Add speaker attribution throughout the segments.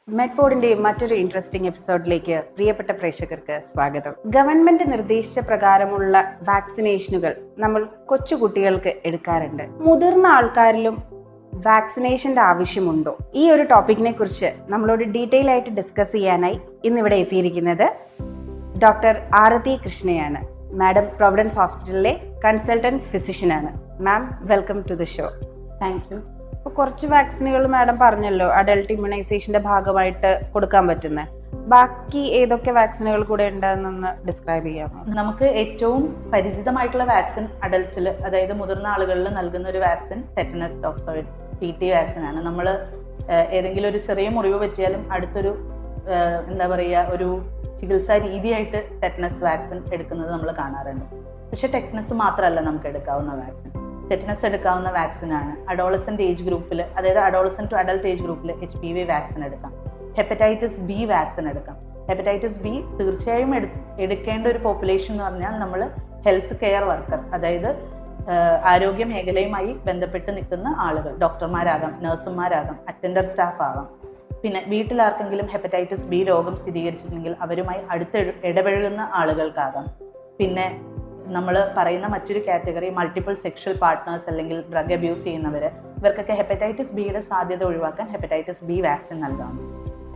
Speaker 1: മെഡ്പോഡിന്റെ മറ്റൊരു ഇൻട്രസ്റ്റിംഗ് എപ്പിസോഡിലേക്ക് പ്രിയപ്പെട്ട പ്രേക്ഷകർക്ക് സ്വാഗതം. ഗവൺമെന്റ് നിർദ്ദേശിച്ച പ്രകാരമുള്ള വാക്സിനേഷനുകൾ നമ്മൾ കൊച്ചുകുട്ടികൾക്ക് എടുക്കാറുണ്ട്. മുതിർന്ന ആൾക്കാരിലും വാക്സിനേഷന്റെ ആവശ്യമുണ്ടോ? ഈ ഒരു ടോപ്പിക്കിനെ കുറിച്ച് നമ്മളോട് ഡീറ്റെയിൽ ആയിട്ട് ഡിസ്കസ് ചെയ്യാനായി ഇന്നിവിടെ എത്തിയിരിക്കുന്നത് ഡോക്ടർ ആരതി കൃഷ്ണയാണ്. മാഡം പ്രൊവിഡൻസ് ഹോസ്പിറ്റലിലെ കൺസൾട്ടന്റ് ഫിസിഷ്യനാണ്. Ma'am, welcome to the show.
Speaker 2: Thank you.
Speaker 1: ഇപ്പോൾ കുറച്ച് വാക്സിനുകൾ മാഡം പറഞ്ഞല്ലോ അഡൾട്ട് ഇമ്മ്യൂണൈസേഷന്റെ ഭാഗമായിട്ട് കൊടുക്കാൻ പറ്റുന്നത്. ബാക്കി ഏതൊക്കെ വാക്സിനുകൾ കൂടെ ഉണ്ടെന്നൊന്ന് ഡിസ്ക്രൈബ് ചെയ്യാമോ?
Speaker 2: നമുക്ക് ഏറ്റവും പരിചിതമായിട്ടുള്ള വാക്സിൻ അഡൽട്ടിൽ, അതായത് മുതിർന്ന ആളുകളിൽ നൽകുന്ന ഒരു വാക്സിൻ ടെറ്റനസ് ടോക്സോയിഡ് TT വാക്സിനാണ്. നമ്മൾ ഏതെങ്കിലും ഒരു ചെറിയ മുറിവ് പറ്റിയാലും അടുത്തൊരു ഒരു ചികിത്സാ രീതിയായിട്ട് ടെറ്റനസ് വാക്സിൻ എടുക്കുന്നത് നമ്മൾ കാണാറുണ്ട്. പക്ഷേ ടെറ്റനസ് മാത്രമല്ല നമുക്ക് എടുക്കാവുന്ന വാക്സിൻ. ടെറ്റനസ് എടുക്കാവുന്ന വാക്സിനാണ് അഡോളസെന്റ് ഏജ് ഗ്രൂപ്പിൽ, അതായത് അഡോളസെന്റ് ടു അഡൽട്ട് ഏജ് ഗ്രൂപ്പിൽ HPV വാക്സിൻ എടുക്കാം. ഹെപ്പറ്റൈറ്റിസ് B വാക്സിൻ എടുക്കാം. ഹെപ്പറ്റൈറ്റിസ് B തീർച്ചയായും എടുക്കേണ്ട ഒരു പോപ്പുലേഷൻ എന്ന് പറഞ്ഞാൽ നമ്മൾ ഹെൽത്ത് കെയർ വർക്കർ, അതായത് ആരോഗ്യ മേഖലയുമായി ബന്ധപ്പെട്ട് നിൽക്കുന്ന ആളുകൾ, ഡോക്ടർമാരാകാം, നഴ്സുമാരാകാം, അറ്റൻഡർ സ്റ്റാഫ് ആകാം. പിന്നെ വീട്ടിലാർക്കെങ്കിലും ഹെപ്പറ്റൈറ്റിസ് B രോഗം സ്ഥിരീകരിച്ചിട്ടുണ്ടെങ്കിൽ അവരുമായി അടുത്ത് ഇടപഴകുന്ന ആളുകൾക്കാകാം. പിന്നെ നമ്മൾ പറയുന്ന മറ്റൊരു കാറ്റഗറി മൾട്ടിപ്പിൾ സെക്ഷൽ പാർട്ട്നേഴ്സ് അല്ലെങ്കിൽ ഡ്രഗ് അബ്യൂസ് ചെയ്യുന്നവർ, ഇവർക്കൊക്കെ ഹെപ്പറ്റൈറ്റിസ് ബിയുടെ സാധ്യത ഒഴിവാക്കാൻ ഹെപ്പറ്റൈറ്റിസ് B വാക്സിൻ നൽകാം.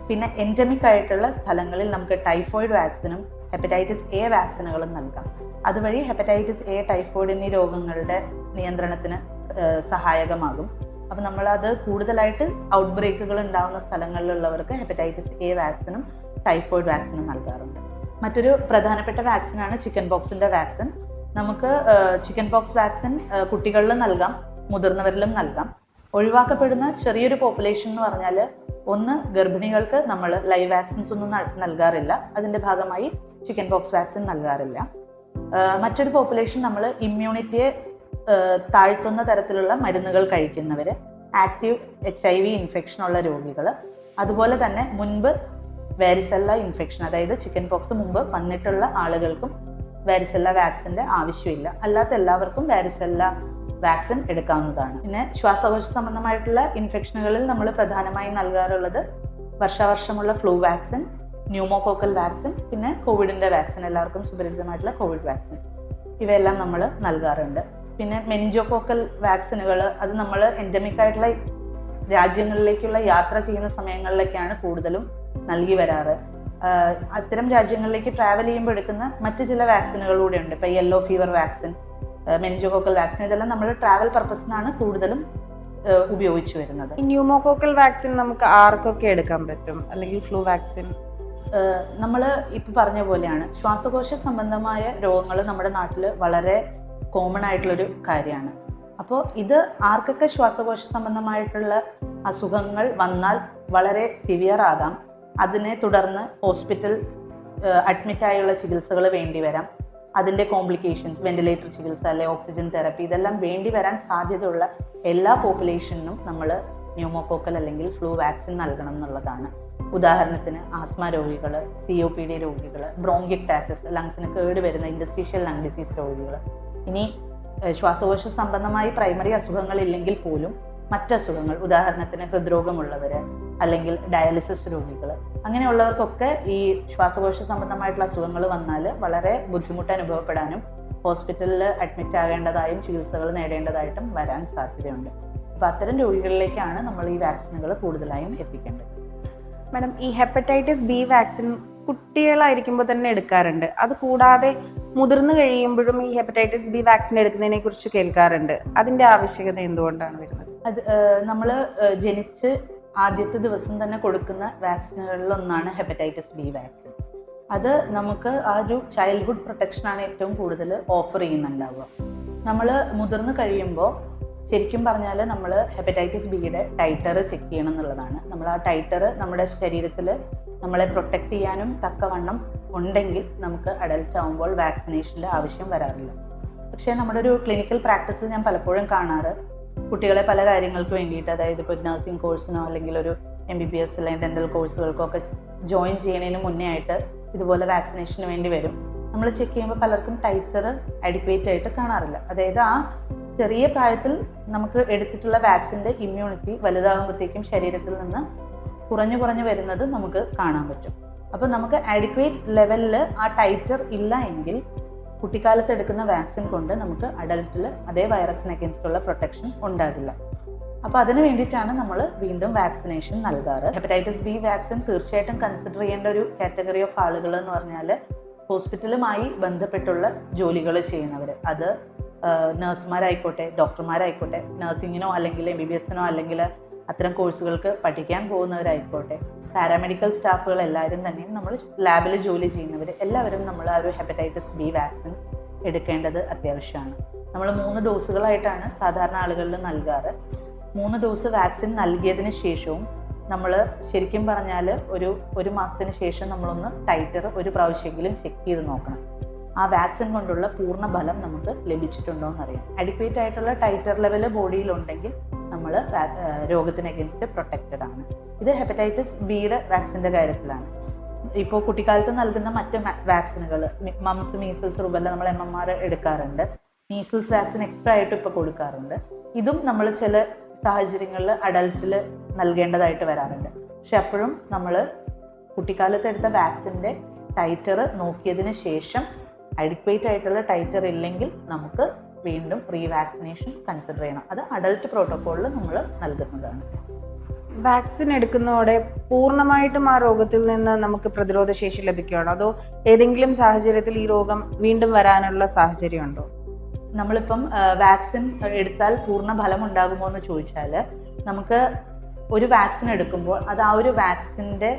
Speaker 2: പിന്നെ എൻഡമിക് ആയിട്ടുള്ള സ്ഥലങ്ങളിൽ നമുക്ക് ടൈഫോയിഡ് വാക്സിനും ഹെപ്പറ്റൈറ്റിസ് A വാക്സിനുകളും നൽകാം. അതുവഴി ഹെപ്പറ്റൈറ്റിസ് A, ടൈഫോയിഡ് എന്നീ രോഗങ്ങളുടെ നിയന്ത്രണത്തിന് സഹായകമാകും. അപ്പം നമ്മളത് കൂടുതലായിട്ട് ഔട്ട് ബ്രേക്കുകൾ ഉണ്ടാകുന്ന സ്ഥലങ്ങളിലുള്ളവർക്ക് ഹെപ്പറ്റൈറ്റിസ് A വാക്സിനും ടൈഫോയിഡ് വാക്സിനും നൽകാറുണ്ട്. മറ്റൊരു പ്രധാനപ്പെട്ട വാക്സിനാണ് ചിക്കൻ പോക്സിൻ്റെ വാക്സിൻ. നമുക്ക് ചിക്കൻ പോക്സ് വാക്സിൻ കുട്ടികളിലും നൽകാം, മുതിർന്നവരിലും നൽകാം. ഒഴിവാക്കപ്പെടുന്ന ചെറിയൊരു പോപ്പുലേഷൻ എന്ന് പറഞ്ഞാൽ, ഒന്ന്, ഗർഭിണികൾക്ക് നമ്മൾ ലൈവ് വാക്സിൻസ് ഒന്നും നൽകാറില്ല. അതിൻ്റെ ഭാഗമായി ചിക്കൻ പോക്സ് വാക്സിൻ നൽകാറില്ല. മറ്റൊരു പോപ്പുലേഷൻ നമ്മൾ ഇമ്മ്യൂണിറ്റിയെ താഴ്ത്തുന്ന തരത്തിലുള്ള മരുന്നുകൾ കഴിക്കുന്നവർ, ആക്റ്റീവ് HIV ഇൻഫെക്ഷൻ ഉള്ള രോഗികൾ, അതുപോലെ തന്നെ മുൻപ് വാരിസെല്ല ഇൻഫെക്ഷൻ, അതായത് ചിക്കൻ പോക്സ് മുമ്പ് വന്നിട്ടുള്ള ആളുകൾക്കും വാരിസെല്ല വാക്സിൻ്റെ ആവശ്യമില്ല. അല്ലാത്ത എല്ലാവർക്കും വാരിസെല്ല വാക്സിൻ എടുക്കാവുന്നതാണ്. പിന്നെ ശ്വാസകോശ സംബന്ധമായിട്ടുള്ള ഇൻഫെക്ഷനുകളിൽ നമ്മൾ പ്രധാനമായും നൽകാറുള്ളത് വർഷാവർഷമുള്ള ഫ്ലൂ വാക്സിൻ, ന്യൂമോകോക്കൽ വാക്സിൻ, പിന്നെ കോവിഡിൻ്റെ വാക്സിൻ, എല്ലാവർക്കും സുപരിചിതമായിട്ടുള്ള കോവിഡ് വാക്സിൻ, ഇവയെല്ലാം നമ്മൾ നൽകാറുണ്ട്. പിന്നെ മെനിഞ്ചോകോക്കൽ വാക്സിനുകൾ, അത് നമ്മൾ എൻഡമിക് ആയിട്ടുള്ള രാജ്യങ്ങളിലേക്കുള്ള യാത്ര ചെയ്യുന്ന സമയങ്ങളിലൊക്കെയാണ് കൂടുതലും നൽകി വരാറ്. അത്തരം രാജ്യങ്ങളിലേക്ക് ട്രാവൽ ചെയ്യുമ്പോൾ എടുക്കുന്ന മറ്റ് ചില വാക്സിനുകൾ കൂടെ ഉണ്ട്. ഇപ്പോൾ yellow fever vaccine, meningococcal vaccine, ഇതെല്ലാം നമ്മൾ ട്രാവൽ പർപ്പസിനാണ് കൂടുതലും ഉപയോഗിച്ചു വരുന്നത്.
Speaker 1: ന്യൂമോകോക്കൽ വാക്സിൻ നമുക്ക് ആർക്കൊക്കെ എടുക്കാൻ പറ്റും? അല്ലെങ്കിൽ ഫ്ലൂ വാക്സിൻ?
Speaker 2: നമ്മൾ ഇപ്പോൾ പറഞ്ഞ പോലെയാണ്, ശ്വാസകോശ സംബന്ധമായ രോഗങ്ങൾ നമ്മുടെ നാട്ടിൽ വളരെ കോമൺ ആയിട്ടുള്ളൊരു കാര്യമാണ്. അപ്പോൾ ഇത് ആർക്കൊക്കെ ശ്വാസകോശ സംബന്ധമായിട്ടുള്ള അസുഖങ്ങൾ വന്നാൽ വളരെ സിവിയർ ആകാം, അതിനെ തുടർന്ന് ഹോസ്പിറ്റൽ അഡ്മിറ്റായുള്ള ചികിത്സകൾ വേണ്ടി വരാം. അതിൻ്റെ കോംപ്ലിക്കേഷൻസ്, വെന്റിലേറ്റർ ചികിത്സ, അല്ലെ ഓക്സിജൻ തെറപ്പി, ഇതെല്ലാം വേണ്ടി വരാൻ സാധ്യതയുള്ള എല്ലാ പോപ്പുലേഷനും നമ്മൾ ന്യൂമോകോക്കൽ അല്ലെങ്കിൽ ഫ്ലൂ വാക്സിൻ നൽകണം എന്നുള്ളതാണ്. ഉദാഹരണത്തിന് ആസ്മ രോഗികൾ, COPD രോഗികൾ, ബ്രോങ്കിക്ടാസിസ്, ലങ്സിന് കേട് വരുന്ന ഇൻഡസ്ട്രീഷ്യൽ ലങ് ഡിസീസ് രോഗികൾ, ഇനി ശ്വാസകോശ സംബന്ധമായി പ്രൈമറി അസുഖങ്ങളില്ലെങ്കിൽ പോലും മറ്റസുഖങ്ങൾ, ഉദാഹരണത്തിന് ഹൃദ്രോഗമുള്ളവർ അല്ലെങ്കിൽ ഡയാലിസിസ് രോഗികൾ, അങ്ങനെയുള്ളവർക്കൊക്കെ ഈ ശ്വാസകോശ സംബന്ധമായിട്ടുള്ള അസുഖങ്ങൾ വന്നാൽ വളരെ ബുദ്ധിമുട്ട് അനുഭവപ്പെടാനും ഹോസ്പിറ്റലിൽ അഡ്മിറ്റ് ആകേണ്ടതായും ചികിത്സകൾ നേടേണ്ടതായിട്ടും വരാൻ സാധ്യതയുണ്ട്. അപ്പോൾ അത്തരം രോഗികളിലേക്കാണ് നമ്മൾ ഈ വാക്സിനുകൾ കൂടുതലായും എത്തിക്കേണ്ടത്.
Speaker 1: മാഡം, ഈ ഹെപ്പറ്റൈറ്റിസ് B വാക്സിൻ കുട്ടികളായിരിക്കുമ്പോൾ തന്നെ എടുക്കാറുണ്ട്. അത് കൂടാതെ മുതിർന്നു കഴിയുമ്പോഴും ഈ ഹെപ്പറ്റൈറ്റിസ് B വാക്സിൻ എടുക്കുന്നതിനെ കുറിച്ച് കേൾക്കാറുണ്ട്. അതിൻ്റെ ആവശ്യകത എന്തുകൊണ്ടാണ് വരുന്നത്?
Speaker 2: അത് നമ്മൾ ജനിച്ച് ആദ്യത്തെ ദിവസം തന്നെ കൊടുക്കുന്ന വാക്സിനുകളിലൊന്നാണ് ഹെപ്പറ്റൈറ്റിസ് B വാക്സിൻ. അത് നമുക്ക് ആ ഒരു ചൈൽഡ്ഹുഡ് പ്രൊട്ടക്ഷനാണ് ഏറ്റവും കൂടുതൽ ഓഫർ ചെയ്യുന്നുണ്ടാവുക. നമ്മൾ മുതിർന്നു കഴിയുമ്പോൾ ശരിക്കും പറഞ്ഞാൽ നമ്മൾ ഹെപ്പറ്റൈറ്റിസ് ബിയുടെ ടൈറ്റർ ചെക്ക് ചെയ്യണം എന്നുള്ളതാണ്. നമ്മൾ ആ ടൈറ്റർ നമ്മുടെ ശരീരത്തിൽ നമ്മളെ പ്രൊട്ടക്റ്റ് ചെയ്യാനും തക്കവണ്ണം ഉണ്ടെങ്കിൽ നമുക്ക് അഡൽട്ട് ആകുമ്പോൾ വാക്സിനേഷൻ്റെ ആവശ്യം വരാറില്ല. പക്ഷേ നമ്മുടെ ഒരു ക്ലിനിക്കൽ പ്രാക്ടീസിൽ ഞാൻ പലപ്പോഴും കാണാറ്, കുട്ടികളെ പല കാര്യങ്ങൾക്ക് വേണ്ടിയിട്ട്, അതായത് ഇപ്പോൾ നഴ്സിംഗ് കോഴ്സിനോ അല്ലെങ്കിൽ ഒരു MBBS അല്ലെങ്കിൽ ഡെൻ്റൽ കോഴ്സുകൾക്കോ ഒക്കെ ജോയിൻ ചെയ്യുന്നതിന് മുന്നേ ആയിട്ട് ഇതുപോലെ വാക്സിനേഷന് വേണ്ടി വരും. നമ്മൾ ചെക്ക് ചെയ്യുമ്പോൾ പലർക്കും ടൈറ്റർ അഡിക്വേറ്റ് ആയിട്ട് കാണാറില്ല. അതായത് ആ ചെറിയ പ്രായത്തിൽ നമുക്ക് എടുത്തിട്ടുള്ള വാക്സിൻ്റെ ഇമ്മ്യൂണിറ്റി വലുതാകുമ്പോഴത്തേക്കും ശരീരത്തിൽ നിന്ന് കുറഞ്ഞു വരുന്നത് നമുക്ക് കാണാൻ പറ്റും. അപ്പോൾ നമുക്ക് ആഡിക്വേറ്റ് ലെവലിൽ ആ ടൈറ്റർ ഇല്ല എങ്കിൽ കുട്ടിക്കാലത്ത് എടുക്കുന്ന വാക്സിൻ കൊണ്ട് നമുക്ക് അഡൽട്ടിൽ അതേ വൈറസിന് അഗേൻസ്റ്റുള്ള പ്രൊട്ടക്ഷൻ ഉണ്ടാകില്ല. അപ്പോൾ അതിന് വേണ്ടിയിട്ടാണ് നമ്മൾ വീണ്ടും വാക്സിനേഷൻ നൽകാറ്. ഹെപ്പറ്റൈറ്റിസ് ബി വാക്സിൻ തീർച്ചയായിട്ടും കൺസിഡർ ചെയ്യേണ്ട ഒരു കാറ്റഗറി ഓഫ് ആളുകൾ എന്ന് പറഞ്ഞാൽ ഹോസ്പിറ്റലുമായി ബന്ധപ്പെട്ടുള്ള ജോലികൾ ചെയ്യുന്നവർ. അത് നഴ്സുമാരായിക്കോട്ടെ, ഡോക്ടർമാരായിക്കോട്ടെ, നഴ്സിങ്ങിനോ അല്ലെങ്കിൽ MBBS-നോ അല്ലെങ്കിൽ അത്തരം കോഴ്സുകൾക്ക് പഠിക്കാൻ പോകുന്നവരായിക്കോട്ടെ, പാരാമെഡിക്കൽ സ്റ്റാഫുകൾ എല്ലാവരും തന്നെ, നമ്മൾ ലാബിൽ ജോലി ചെയ്യുന്നവർ എല്ലാവരും നമ്മൾ ആ ഒരു ഹെപ്പറ്റൈറ്റിസ് ബി വാക്സിൻ എടുക്കേണ്ടത് അത്യാവശ്യമാണ്. നമ്മൾ 3 ഡോസുകളായിട്ടാണ് സാധാരണ ആളുകളിൽ നൽകാറ്. 3 ഡോസ് വാക്സിൻ നൽകിയതിന് ശേഷവും നമ്മൾ ശരിക്കും പറഞ്ഞാൽ ഒരു മാസത്തിന് ശേഷം നമ്മളൊന്ന് ടൈറ്റർ ഒരു പ്രാവശ്യമെങ്കിലും ചെക്ക് ചെയ്ത് നോക്കണം. ആ വാക്സിൻ കൊണ്ടുള്ള പൂർണ്ണ ഫലം നമുക്ക് ലഭിച്ചിട്ടുണ്ടോ എന്നറിയാം. അഡിക്വേറ്റ് ആയിട്ടുള്ള ടൈറ്റർ ലെവൽ ബോഡിയിലുണ്ടെങ്കിൽ നമ്മൾ രോഗത്തിന് അഗേൻസ്റ്റ് പ്രൊട്ടക്റ്റഡ് ആണ്. ഇത് ഹെപ്പറ്റൈറ്റിസ് ബിയുടെ വാക്സിൻ്റെ കാര്യത്തിലാണ്. ഇപ്പോൾ കുട്ടിക്കാലത്ത് നൽകുന്ന മറ്റ് വാക്സിനുകൾ, മംസ്, മീസിൽസ്, റുബല്ല നമ്മൾ MMR എടുക്കാറുണ്ട്. മീസിൽസ് വാക്സിൻ എക്സ്ട്രാ ആയിട്ട് ഇപ്പോൾ കൊടുക്കാറുണ്ട്. ഇതും നമ്മൾ ചില സാഹചര്യങ്ങളിൽ അഡൽട്ടിൽ നൽകേണ്ടതായിട്ട് വരാറുണ്ട്. പക്ഷെ അപ്പോഴും നമ്മൾ കുട്ടിക്കാലത്ത് എടുത്ത വാക്സിൻ്റെ ടൈറ്റർ നോക്കിയതിന് ശേഷം അഡിക്വേറ്റ് ആയിട്ടുള്ള ടൈറ്റർ ഇല്ലെങ്കിൽ നമുക്ക് വീണ്ടും റീവാക്സിനേഷൻ കൺസിഡർ ചെയ്യണം. അത് അഡൽട്ട് പ്രോട്ടോക്കോളിൽ നമ്മൾ നൽകുന്നതാണ്.
Speaker 1: വാക്സിൻ എടുക്കുന്നതോടെ പൂർണ്ണമായിട്ടും ആ രോഗത്തിൽ നിന്ന് നമുക്ക് പ്രതിരോധ ശേഷി ലഭിക്കുകയാണോ, അതോ ഏതെങ്കിലും സാഹചര്യത്തിൽ ഈ രോഗം വീണ്ടും വരാനുള്ള സാഹചര്യമുണ്ടോ?
Speaker 2: നമ്മളിപ്പം വാക്സിൻ എടുത്താൽ പൂർണ്ണ ഫലം ഉണ്ടാകുമോ എന്ന് ചോദിച്ചാൽ, നമുക്ക് ഒരു വാക്സിൻ എടുക്കുമ്പോൾ അത് ആ ഒരു വാക്സിൻ്റെ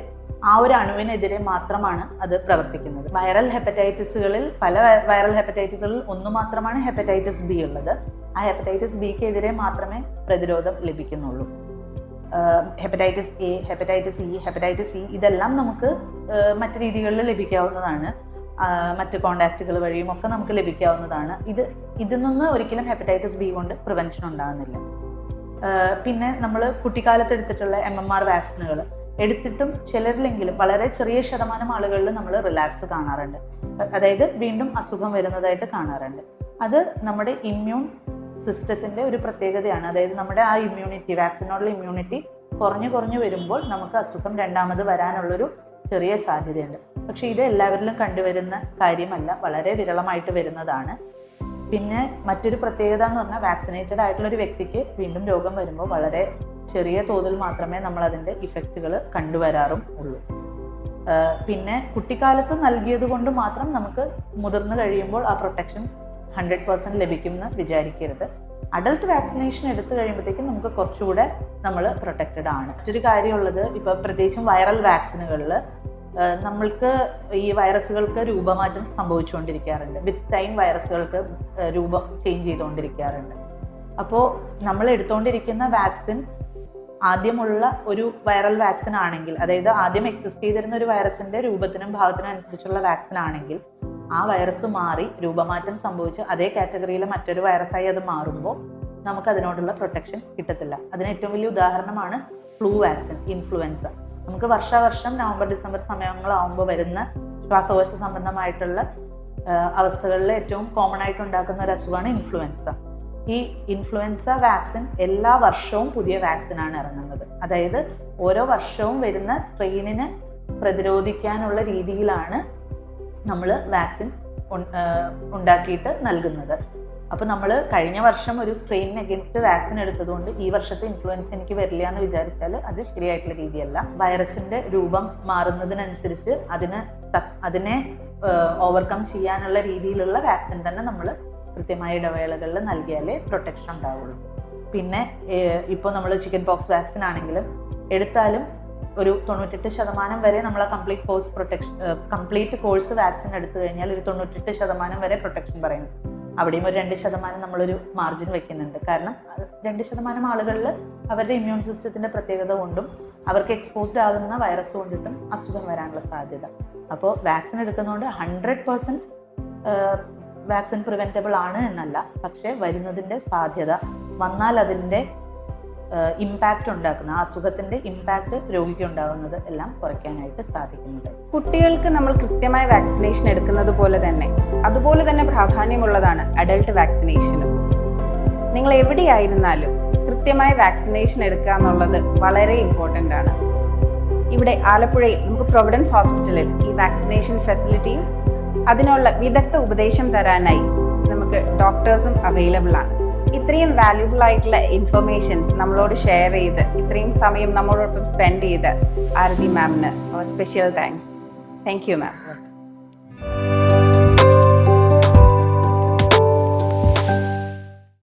Speaker 2: ആ ഒരു അണുവിനെതിരെ മാത്രമാണ് അത് പ്രവർത്തിക്കുന്നത്. വൈറൽ ഹെപ്പറ്റൈറ്റിസുകളിൽ പല വൈറൽ ഹെപ്പറ്റൈറ്റിസുകളിൽ ഒന്ന് മാത്രമാണ് ഹെപ്പറ്റൈറ്റിസ് ബി ഉള്ളത്. ആ ഹെപ്പറ്റൈറ്റിസ് ബിക്കെതിരെ മാത്രമേ പ്രതിരോധം ലഭിക്കുന്നുള്ളൂ. Hepatitis A, hepatitis E, hepatitis C ഇതെല്ലാം നമുക്ക് മറ്റു രീതികളിൽ ലഭിക്കാവുന്നതാണ്. മറ്റ് കോണ്ടാക്റ്റുകൾ വഴിയും ഒക്കെ നമുക്ക് ലഭിക്കാവുന്നതാണ്. ഇതിൽ നിന്ന് ഒരിക്കലും ഹെപ്പറ്റൈറ്റിസ് ബി കൊണ്ട് പ്രിവെൻഷൻ ഉണ്ടാകുന്നില്ല. പിന്നെ നമ്മൾ കുട്ടിക്കാലത്ത് എടുത്തിട്ടുള്ള MMR വാക്സിനുകൾ എടുത്തിട്ടും ചിലരിലെങ്കിലും വളരെ ചെറിയ ശതമാനം ആളുകളിൽ നമ്മൾ റിലാപ്സ് കാണാറുണ്ട്. അതായത് വീണ്ടും അസുഖം വരുന്നതായിട്ട് കാണാറുണ്ട്. അത് നമ്മുടെ ഇമ്മ്യൂൺ സിസ്റ്റത്തിൻ്റെ ഒരു പ്രത്യേകതയാണ്. അതായത് നമ്മുടെ ആ ഇമ്മ്യൂണിറ്റി, വാക്സിനോടുള്ള ഇമ്മ്യൂണിറ്റി കുറഞ്ഞു വരുമ്പോൾ നമുക്ക് അസുഖം രണ്ടാമത് വരാനുള്ളൊരു ചെറിയ സാധ്യതയുണ്ട്. പക്ഷേ ഇത് എല്ലാവരിലും കണ്ടുവരുന്ന കാര്യമല്ല, വളരെ വിരളമായിട്ട് വരുന്നതാണ്. പിന്നെ മറ്റൊരു പ്രത്യേകത എന്ന് പറഞ്ഞാൽ വാക്സിനേറ്റഡ് ആയിട്ടുള്ളൊരു വ്യക്തിക്ക് വീണ്ടും രോഗം വരുമ്പോൾ വളരെ ചെറിയ തോതിൽ മാത്രമേ നമ്മൾ അതിൻ്റെ ഇഫക്റ്റുകൾ കണ്ടുവരാറും ഉള്ളൂ. പിന്നെ കുട്ടിക്കാലത്ത് നൽകിയത് കൊണ്ട് മാത്രം നമുക്ക് മുതിർന്നു കഴിയുമ്പോൾ ആ പ്രൊട്ടക്ഷൻ 100% ലഭിക്കുമെന്ന് വിചാരിക്കരുത്. അഡൽട്ട് വാക്സിനേഷൻ എടുത്തു കഴിയുമ്പോഴത്തേക്കും നമുക്ക് കുറച്ചുകൂടെ നമ്മൾ പ്രൊട്ടക്റ്റഡ് ആണ്. മറ്റൊരു കാര്യമുള്ളത്, ഇപ്പോൾ പ്രത്യേകിച്ചും വൈറൽ വാക്സിനുകളിൽ നമ്മൾക്ക് ഈ വൈറസുകൾക്ക് രൂപമാറ്റം സംഭവിച്ചുകൊണ്ടിരിക്കാറുണ്ട്. വിത്ത് ടൈം വൈറസുകൾക്ക് രൂപം ചേഞ്ച് ചെയ്തുകൊണ്ടിരിക്കാറുണ്ട്. അപ്പോൾ നമ്മൾ എടുത്തുകൊണ്ടിരിക്കുന്ന വാക്സിൻ ആദ്യമുള്ള ഒരു വൈറൽ വാക്സിൻ ആണെങ്കിൽ, അതായത് ആദ്യം എക്സിസ്റ്റ് ചെയ്തിരുന്ന ഒരു വൈറസിൻ്റെ രൂപത്തിനും ഭാവത്തിനും അനുസരിച്ചുള്ള വാക്സിൻ ആണെങ്കിൽ ആ വൈറസ് മാറി രൂപമാറ്റം സംഭവിച്ച് അതേ കാറ്റഗറിയിലെ മറ്റൊരു വൈറസായി അത് മാറുമ്പോൾ നമുക്ക് അതിനോടുള്ള പ്രൊട്ടക്ഷൻ കിട്ടത്തില്ല. അതിന് ഏറ്റവും വലിയ ഉദാഹരണമാണ് ഫ്ലൂ വാക്സിൻ, ഇൻഫ്ലുവൻസ. നമുക്ക് വർഷാവർഷം നവംബർ ഡിസംബർ സമയങ്ങളാവുമ്പോൾ വരുന്ന ശ്വാസകോശ സംബന്ധമായിട്ടുള്ള അവസ്ഥകളിൽ ഏറ്റവും കോമൺ ആയിട്ട് ഉണ്ടാക്കുന്ന ഒരു അസുഖമാണ് ഇൻഫ്ലുവൻസ. ഈ ഇൻഫ്ലുവൻസ വാക്സിൻ എല്ലാ വർഷവും പുതിയ വാക്സിനാണ് ഇറങ്ങുന്നത്. അതായത് ഓരോ വർഷവും വരുന്ന സ്ട്രെയിനിനെ പ്രതിരോധിക്കാനുള്ള രീതിയിലാണ് നമ്മൾ വാക്സിൻ ഉണ്ടാക്കിയിട്ട് നൽകുന്നത്. അപ്പോൾ നമ്മൾ കഴിഞ്ഞ വർഷം ഒരു സ്ട്രെയിനിന് അഗേൻസ്റ്റ് വാക്സിൻ എടുത്തതുകൊണ്ട് ഈ വർഷത്തെ ഇൻഫ്ലുവൻസ എനിക്ക് വരില്ല എന്ന് വിചാരിച്ചാൽ അത് ശരിയായിട്ടുള്ള രീതിയല്ല. വൈറസിൻ്റെ രൂപം മാറുന്നതിനനുസരിച്ച് അതിനെ ഓവർകം ചെയ്യാനുള്ള രീതിയിലുള്ള വാക്സിൻ തന്നെ നമ്മൾ കൃത്യമായ ഇടവേളകളിൽ നൽകിയാലേ പ്രൊട്ടക്ഷൻ ഉണ്ടാവുള്ളൂ. പിന്നെ ഇപ്പോൾ നമ്മൾ ചിക്കൻ പോക്സ് വാക്സിൻ ആണെങ്കിലും എടുത്താലും ഒരു 98% വരെ നമ്മൾ ആ കംപ്ലീറ്റ് കോഴ്സ് വാക്സിൻ എടുത്തു കഴിഞ്ഞാൽ ഒരു 98% വരെ പ്രൊട്ടക്ഷൻ പറയുന്നു. അവിടെയും ഒരു 2% നമ്മളൊരു മാർജിൻ വെക്കുന്നുണ്ട്. കാരണം 2% ആളുകളിൽ അവരുടെ ഇമ്മ്യൂൺ സിസ്റ്റത്തിൻ്റെ പ്രത്യേകത കൊണ്ടും അവർക്ക് എക്സ്പോസ്ഡ് ആകുന്ന വൈറസ് കൊണ്ടിട്ടും അസുഖം വരാനുള്ള സാധ്യത. അപ്പോൾ വാക്സിൻ എടുക്കുന്നതുകൊണ്ട് 100% വാക്സിൻ പ്രിവെൻറ്റബിൾ ആണ് എന്നല്ല, പക്ഷേ വരുന്നതിൻ്റെ സാധ്യത, വന്നാൽ അതിൻ്റെ ഇമ്പാക്റ്റ് ഉണ്ടാക്കുന്ന ആ അസുഖത്തിൻ്റെ ഇമ്പാക്റ്റ് രോഗിക്ക് ഉണ്ടാകുന്നത് എല്ലാം കുറയ്ക്കാനായിട്ട് സാധിക്കുന്നുണ്ട്.
Speaker 1: കുട്ടികൾക്ക് നമ്മൾ കൃത്യമായ വാക്സിനേഷൻ എടുക്കുന്നത് പോലെ തന്നെ പ്രാധാന്യമുള്ളതാണ് അഡൽട്ട് വാക്സിനേഷനും. നിങ്ങൾ എവിടെയായിരുന്നാലും കൃത്യമായ വാക്സിനേഷൻ എടുക്കുക എന്നുള്ളത് വളരെ ഇമ്പോർട്ടൻ്റ് ആണ്. ഇവിടെ ആലപ്പുഴയിൽ നമുക്ക് പ്രൊവിഡൻസ് ഹോസ്പിറ്റലിൽ ഈ വാക്സിനേഷൻ ഫെസിലിറ്റിയും അതിനുള്ള വിദഗ്ധ ഉപദേശം തരാനായി നമുക്ക് ഡോക്ടേഴ്സും അവൈലബിൾ ആണ്. ഇത്രയും വാല്യുബിൾ ആയിട്ടുള്ള ഇൻഫർമേഷൻസ് നമ്മളോട് ഷെയർ ചെയ്ത് ഇത്രയും സമയം നമ്മളോടൊപ്പം സ്പെൻഡ് ചെയ്ത് ആരതി മാമിന് special thanks. Thank you ma'am.